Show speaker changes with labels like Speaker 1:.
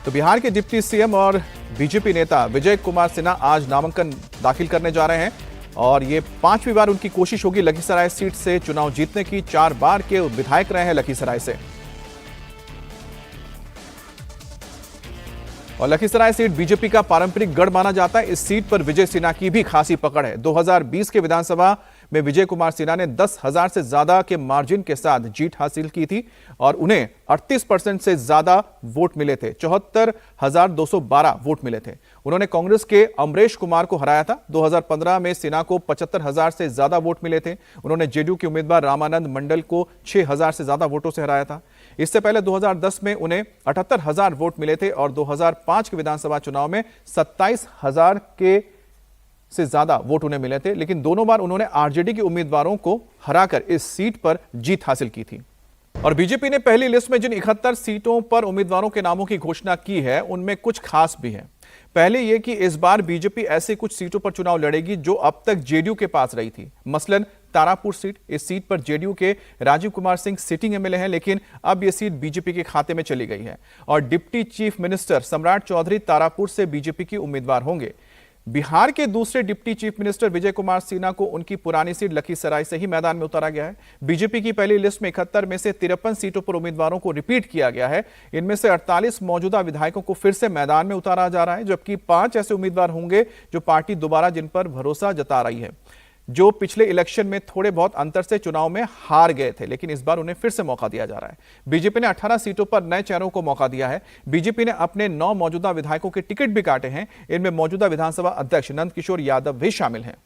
Speaker 1: तो बिहार के deputy CM और बीजेपी नेता विजय कुमार सिन्हा आज नामांकन दाखिल करने जा रहे हैं और ये 5वीं बार उनकी कोशिश होगी लखीसराय सीट से चुनाव जीतने की। 4 बार के विधायक रहे हैं लखीसराय से और लखीसराय सीट बीजेपी का पारंपरिक गढ़ माना जाता है। इस सीट पर विजय सिन्हा की भी खासी पकड़ है। 2020 के विधानसभा में विजय कुमार सिन्हा ने 10,000 से ज्यादा के मार्जिन के साथ जीत हासिल की थी और उन्हें 38% से ज्यादा वोट मिले थे। 74,212 वोट मिले थे। उन्होंने कांग्रेस के अमरेश कुमार को हराया था। 2015 में सिन्हा को 75,000 से ज्यादा वोट मिले थे। उन्होंने जेडीयू के उम्मीदवार रामानंद मंडल को 6,000 से ज्यादा वोटों से हराया था। इससे पहले 2010 में उन्हें 78,000 वोट मिले थे और 2005 के विधानसभा चुनाव में 27,000 के से ज्यादा वोट उन्हें मिले थे। लेकिन दोनों बार उन्होंने आरजेडी के उम्मीदवारों को हराकर इस सीट पर जीत हासिल की थी। और बीजेपी ने पहली लिस्ट में जिन 71 सीटों पर उम्मीदवारों के नामों की घोषणा की है उनमें कुछ खास भी है। पहले यह कि इस बार बीजेपी ऐसी कुछ सीटों पर चुनाव लड़ेगी जो अब तक जेडीयू के पास रही थी। मसलन तारापुर सीट। इस सीट पर जेडीयू के राजीव कुमार सिंह सिटिंग एमएलए हैं, लेकिन अब यह सीट बीजेपी के खाते में चली गई है और डिप्टी चीफ मिनिस्टर सम्राट चौधरी तारापुर से बीजेपी के उम्मीदवार होंगे। बिहार के दूसरे deputy chief minister Vijay Kumar Sinha को उनकी पुरानी सीट लखीसराय से ही मैदान में उतारा गया है। बीजेपी की पहली लिस्ट में 71 में से 53 सीटों पर उम्मीदवारों को रिपीट किया गया है। इनमें से 48 मौजूदा विधायकों को फिर से मैदान में उतारा जा रहा है, जबकि 5 ऐसे उम्मीदवार होंगे जो पार्टी दोबारा जिन पर भरोसा जता रही है, जो पिछले इलेक्शन में थोड़े बहुत अंतर से चुनाव में हार गए थे, लेकिन इस बार उन्हें फिर से मौका दिया जा रहा है। बीजेपी ने 18 सीटों पर नए चेहरों को मौका दिया है। बीजेपी ने अपने 9 मौजूदा विधायकों के टिकट भी काटे हैं। इनमें मौजूदा विधानसभा अध्यक्ष नंदकिशोर यादव भी शामिल हैं।